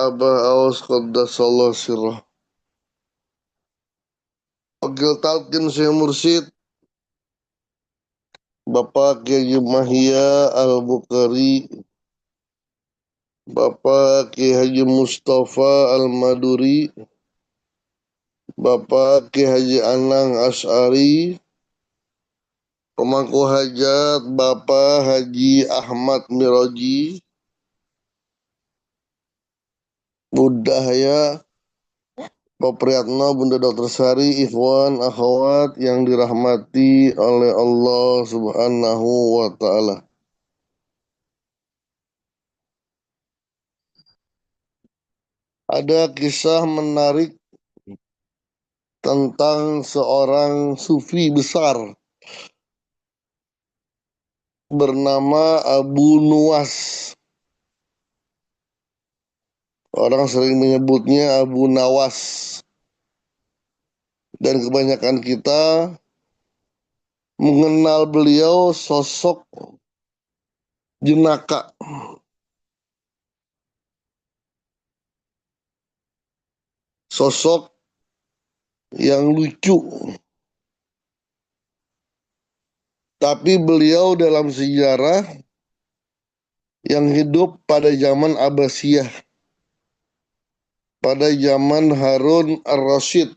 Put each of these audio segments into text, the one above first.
Abah Aus Qaddasallahu sirrah. Wakil Talqin Syekh Mursyid Bapak Kiai Mahya Al-Bukhari, Bapak Kiai Haji Mustafa Al-Maduri, Bapak Kiai Haji Anang Asy'ari, Pemangku Hajat Bapak Haji Ahmad Miroji, Budaya Pak Priyatno, Bunda Dr. Sari, Ikhwan, Akhwat yang dirahmati oleh Allah Subhanahu wa Ta'ala. Ada kisah menarik tentang seorang sufi besar bernama Abu Nuwas. Orang sering menyebutnya Abu Nawas. Dan kebanyakan kita mengenal beliau sosok jenaka. Sosok yang lucu. Tapi beliau dalam sejarah yang hidup pada zaman Abbasiyah. Pada zaman Harun Ar-Rasyid.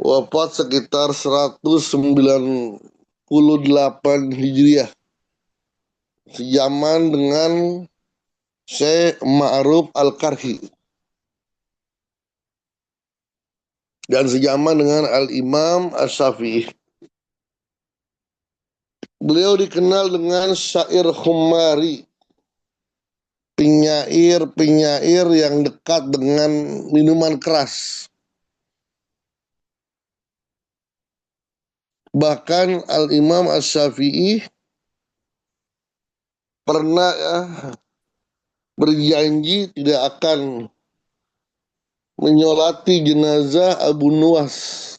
Wafat sekitar 198 Hijriah. Sejaman dengan Syekh Ma'ruf Al-Karhi. Dan sejaman dengan Al-Imam Asy-Syafi'i. Beliau dikenal dengan syair khumari. Penyair-penyair yang dekat dengan minuman keras. Bahkan Al-Imam Asy-Syafi'i pernah berjanji tidak akan menyolati jenazah Abu Nuwas.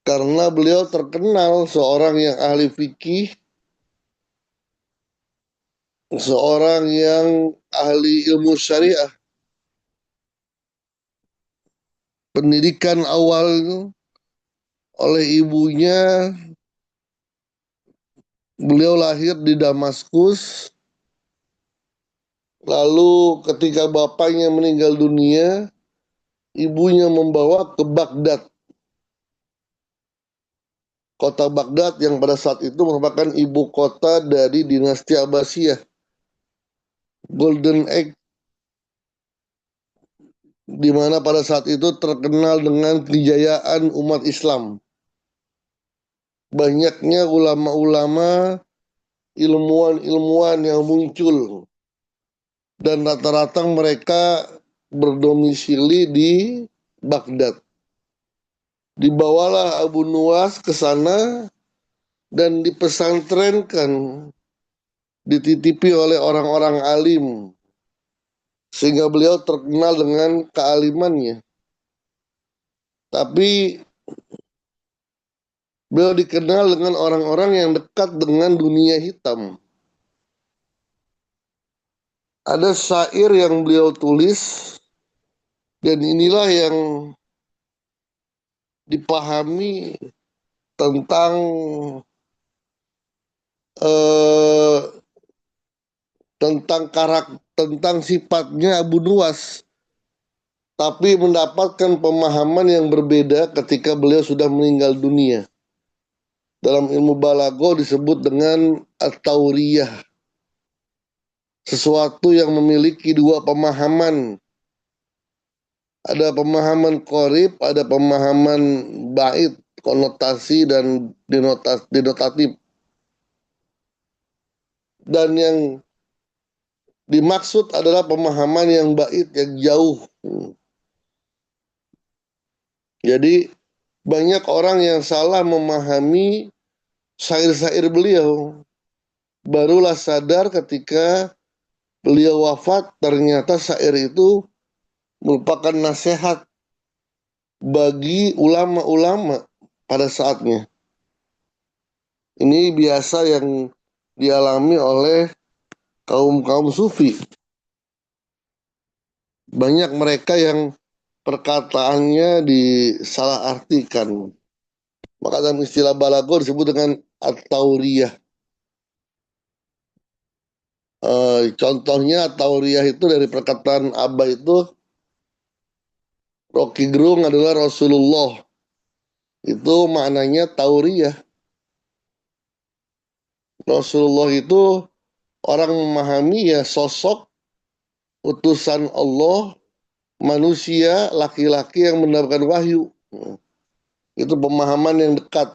Karena beliau terkenal seorang yang ahli fikih, seorang yang ahli ilmu syariah. Pendidikan awal oleh ibunya, beliau lahir di Damaskus. Lalu ketika bapaknya meninggal dunia, ibunya membawa ke Baghdad. Kota Baghdad yang pada saat itu merupakan ibu kota dari dinasti Abbasiyah. Golden Age, di mana pada saat itu terkenal dengan kejayaan umat Islam. Banyaknya ulama-ulama, ilmuwan-ilmuwan yang muncul. Dan rata-rata mereka berdomisili di Baghdad. Dibawalah Abu Nuwas ke sana dan dipesantrenkan, dititipi oleh orang-orang alim, sehingga beliau terkenal dengan kealimannya. Tapi beliau dikenal dengan orang-orang yang dekat dengan dunia hitam. Ada syair yang beliau tulis, dan inilah yang dipahami tentang tentang sifatnya Abu Nuwas, tapi mendapatkan pemahaman yang berbeda ketika beliau sudah meninggal dunia. Dalam ilmu balago disebut dengan at-tauriyah, sesuatu yang memiliki dua pemahaman. Ada pemahaman qorib, ada pemahaman bait, konotasi dan denotatif. Dan yang dimaksud adalah pemahaman yang bait, yang jauh. Jadi banyak orang yang salah memahami syair-syair beliau. Barulah sadar ketika beliau wafat, ternyata syair itu merupakan nasihat bagi ulama-ulama pada saatnya. Ini biasa yang dialami oleh kaum sufi. Banyak mereka yang perkataannya disalahartikan. Maka dalam istilah balago disebut dengan at-tauriyah. Contohnya tauriyah itu dari perkataan Abah itu, Rocky Gerung adalah Rasulullah. Itu maknanya tauriyah. Rasulullah itu orang memahami ya sosok utusan Allah, manusia, laki-laki yang mendapatkan wahyu. Itu pemahaman yang dekat.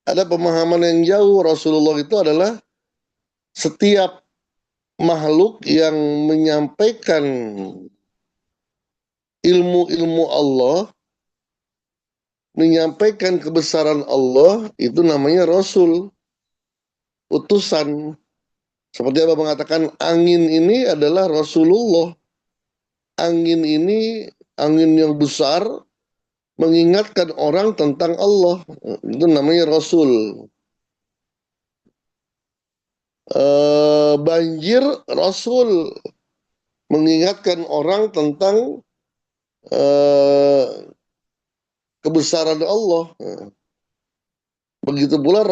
Ada pemahaman yang jauh. Rasulullah itu adalah setiap makhluk yang menyampaikan ilmu-ilmu Allah, menyampaikan kebesaran Allah, itu namanya Rasul, utusan. Seperti apa mengatakan angin ini adalah Rasulullah. Angin ini angin yang besar mengingatkan orang tentang Allah. Itu namanya Rasul. Banjir Rasul mengingatkan orang tentang eh, kebesaran Allah. Begitu pula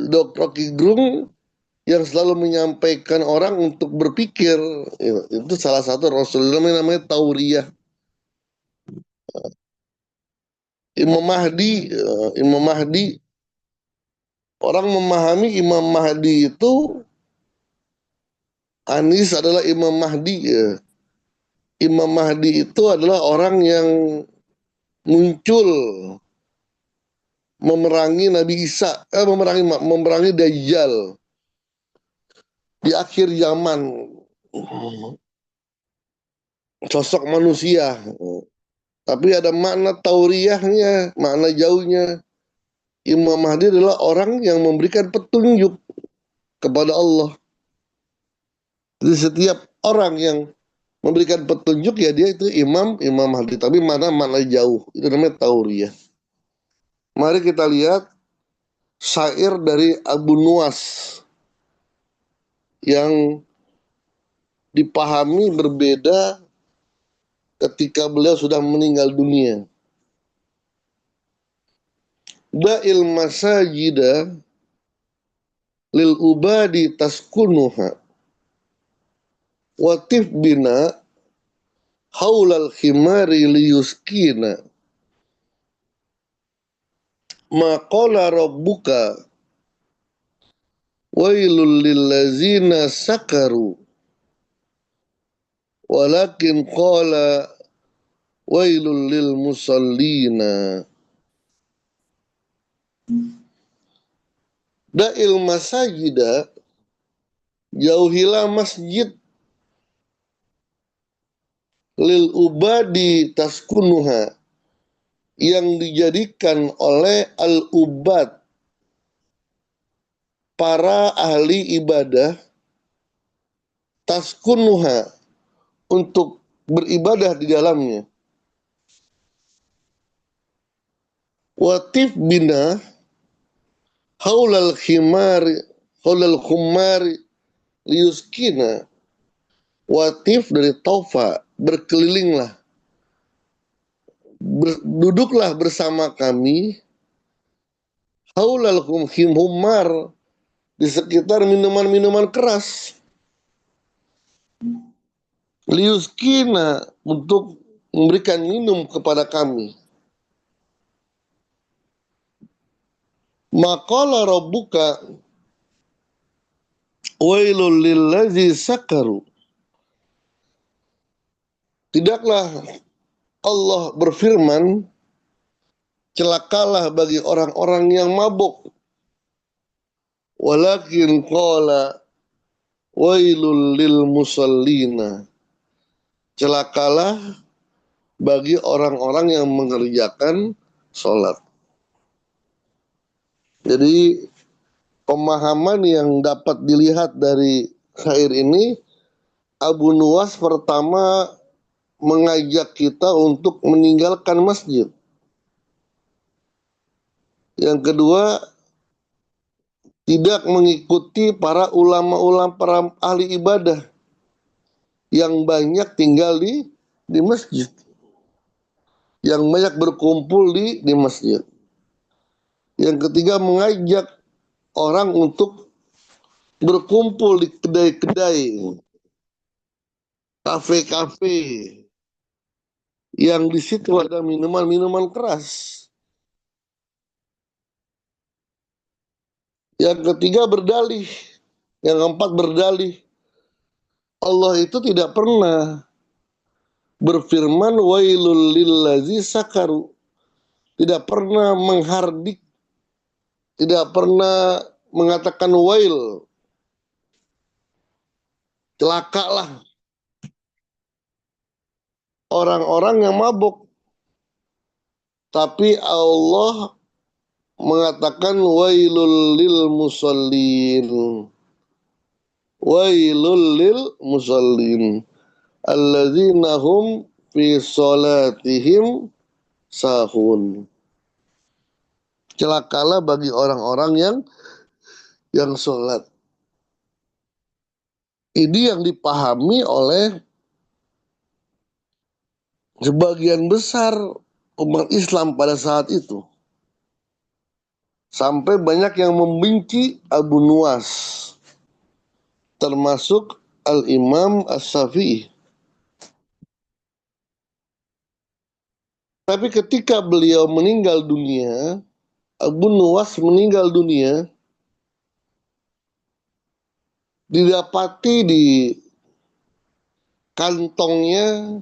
Dr. Rocky Gerung yang selalu menyampaikan orang untuk berpikir. Itu salah satu Rasul, namanya Tauriyah. Imam Mahdi, orang memahami Imam Mahdi itu Anies adalah Imam Mahdi. Ya. Imam Mahdi itu adalah orang yang muncul memerangi Nabi Isa, memerangi Dajjal di akhir zaman. Sosok manusia, tapi ada makna tauriyahnya, makna jauhnya. Imam Mahdi adalah orang yang memberikan petunjuk kepada Allah. Jadi setiap orang yang memberikan petunjuk ya dia itu Imam Mahdi. Tapi mana jauh. Itu namanya tauriyah. Mari kita lihat syair dari Abu Nuwas yang dipahami berbeda ketika beliau sudah meninggal dunia. Da'il masajida lil ubadi taskunuha watif bina haulal khimari liyuskina maqala rabbuka wailul lillazina sakaru walakin qala wailul lil musallina. Da'il masajida, jauhilah masjid, lil ubadi taskunuha, yang dijadikan oleh al-ubad, para ahli ibadah, taskunuha, untuk beribadah di dalamnya. Watif bina haulal khimari haulal khumari liuskina. Watif dari taufa, berkelilinglah, duduklah bersama kami, haulal humar, di sekitar minuman-minuman keras, liuskina, untuk memberikan minum kepada kami. Maqala rabbuka wailul lillazi sakaru. Tidaklah Allah berfirman, celakalah bagi orang-orang yang mabuk. Walakin qala wailul lil musallina. Celakalah bagi orang-orang yang mengerjakan sholat. Jadi pemahaman yang dapat dilihat dari syair ini, Abu Nuwas pertama mengajak kita untuk meninggalkan masjid. Yang kedua, tidak mengikuti para ulama-ulama, para ahli ibadah yang banyak tinggal di masjid, yang banyak berkumpul di masjid. Yang ketiga, mengajak orang untuk berkumpul di kedai-kedai, kafe-kafe, yang di situ ada minuman-minuman keras. Yang ketiga, berdalih. Yang keempat, berdalih. Allah itu tidak pernah berfirman wailul lillazi sakaru. Tidak pernah menghardik, tidak pernah mengatakan wail, celakalah orang-orang yang mabuk. Tapi Allah mengatakan wailul lil musallin. Wailul lil musallin. Alladzina hum fi salatihim sahun. Celakalah bagi orang-orang yang sholat. Ini yang dipahami oleh sebagian besar umat Islam pada saat itu. Sampai banyak yang membenci Abu Nuwas, termasuk Al-Imam As-Syafi'i. Tapi ketika beliau meninggal dunia, Abu Nuwas meninggal dunia, didapati di kantongnya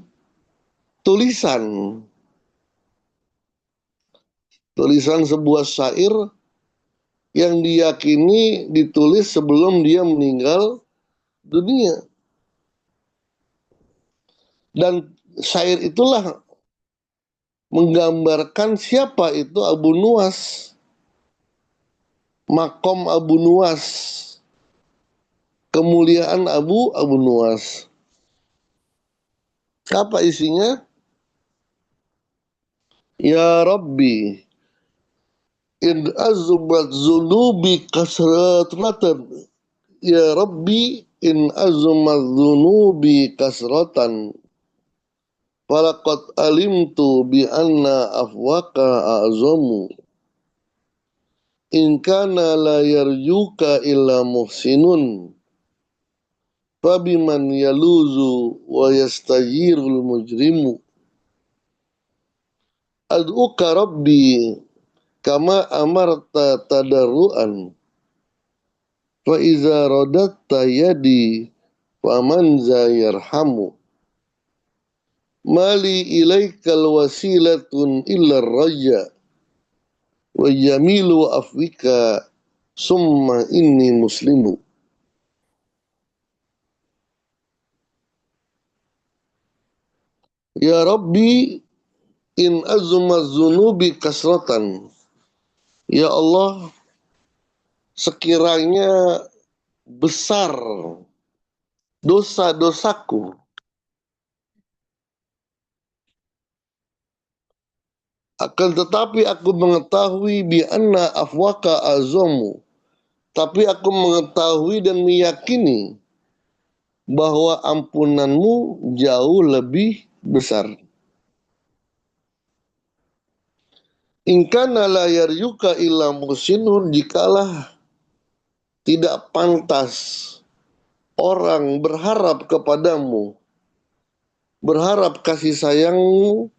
tulisan sebuah syair yang diyakini ditulis sebelum dia meninggal dunia. Dan syair itulah menggambarkan siapa itu Abu Nuwas, makom Abu Nuwas, kemuliaan Abu Nuwas. Apa isinya? Ya Rabbi, in azumat zunubi kasratan. Ya Rabbi, in azumat zunubi kasratan. Falaqad alimtu bi anna afwaka a'zamu. In kana la yarjuka illa muhsinun. Fabiman yaluzu wa yastajirul mujrimu. Ad'uka Rabbi kama amarta tadarruan. Fa iza radatta yadi faman za yarhamu. Mali ilaikal wasilatun illa raja wa jamilu afwika summa inni muslimu. Ya Rabbi in azuma zunubi kasratan. Ya Allah, sekiranya besar dosa-dosaku, akan tetapi aku mengetahui bi anna afwaka azamu. Tapi aku mengetahui dan meyakini bahwa ampunanmu jauh lebih besar. In kana la yaryuka illa muhsinun, jikalah tidak pantas orang berharap kepadamu, berharap kasih sayangmu,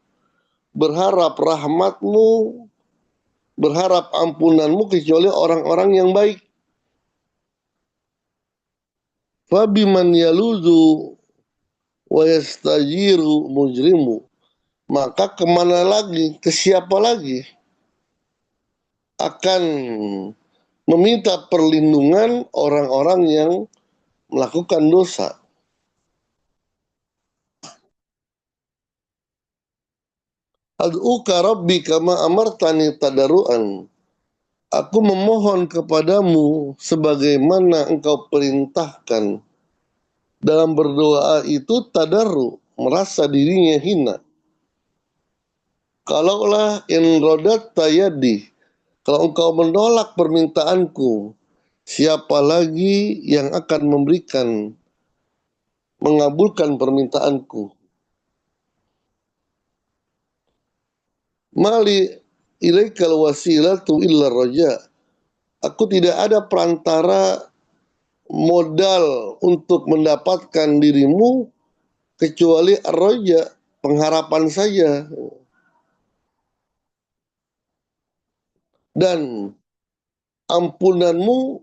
berharap rahmatmu, berharap ampunanmu kecuali orang-orang yang baik. Fabiman yaluzu wa yastajiru mujrimu. Maka kemana lagi, ke siapa lagi akan meminta perlindungan orang-orang yang melakukan dosa. Ad'uka Rabbi kama amartani tadarruan. Aku memohon kepadamu sebagaimana engkau perintahkan. Dalam berdoa itu tadarru, merasa dirinya hina. Kalaulah in rodat tayadi, kalau engkau menolak permintaanku, siapa lagi yang akan mengabulkan permintaanku? Mali ilaikal wasilatu illa raja. Aku tidak ada perantara modal untuk mendapatkan dirimu kecuali arroja, pengharapan saja. Dan ampunanmu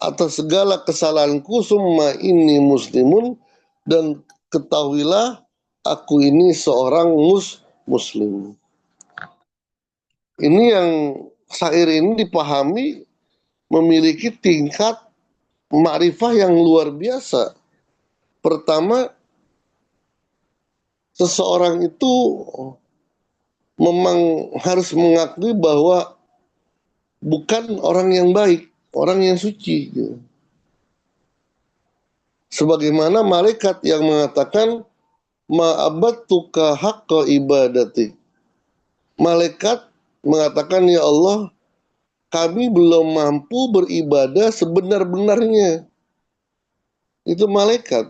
atas segala kesalahanku, summa ini muslimun, dan ketahuilah aku ini seorang muslim. Ini yang syair ini dipahami memiliki tingkat ma'rifah yang luar biasa. Pertama, seseorang itu memang harus mengakui bahwa bukan orang yang baik, orang yang suci. Sebagaimana malaikat yang mengatakan ma'abattuka haqqa ibadati. Malaikat mengatakan, ya Allah, kami belum mampu beribadah sebenar-benarnya. Itu malaikat.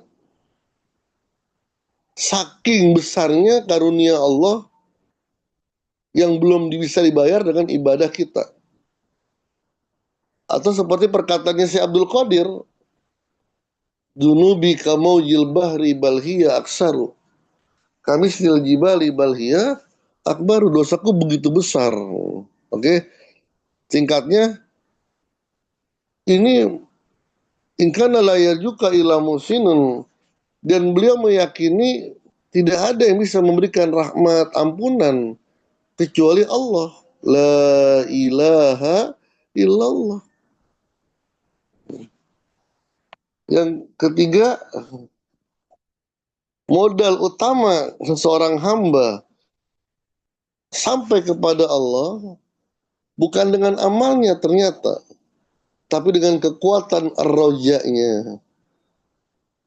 Saking besarnya karunia Allah yang belum bisa dibayar dengan ibadah kita. Atau seperti perkataannya si Abdul Qadir, Dunubi kamau jilbahri balhiya aksaru. Kami sinil jibali balhiya akbaru. Dosaku begitu besar. Oke, singkatnya, ini ingkana layar juga ila musinun, dan beliau meyakini tidak ada yang bisa memberikan rahmat ampunan kecuali Allah. La ilaha illallah. Yang ketiga, modal utama seseorang hamba sampai kepada Allah bukan dengan amalnya ternyata, tapi dengan kekuatan ar-rojanya.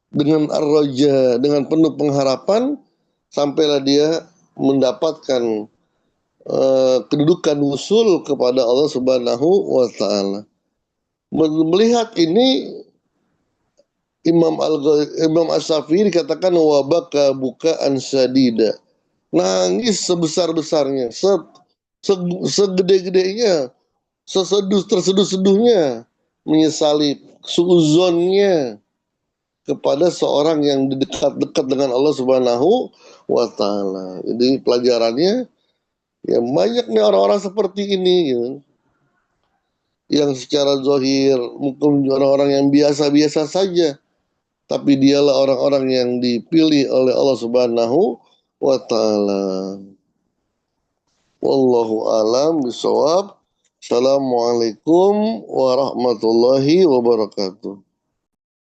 Dengan ar-roja, dengan penuh pengharapan, sampailah dia mendapatkan kedudukan usul kepada Allah Subhanahu wa Ta'ala. Melihat ini, Imam As-Syafi'i dikatakan wabaka bukaan sadida. Nangis sebesar-besarnya, segede-gedenya, terseduh-seduhnya, menyesali suuzonnya kepada seorang yang dekat-dekat dengan Allah Subhanahu wa Ta'ala. Jadi pelajarannya, ya banyak nih orang-orang seperti ini gitu, yang secara zahir mungkin orang-orang yang biasa-biasa saja, tapi dialah orang-orang yang dipilih oleh Allah Subhanahu wa Ta'ala. Wallahu alam bisawab. Assalamualaikum warahmatullahi wabarakatuh.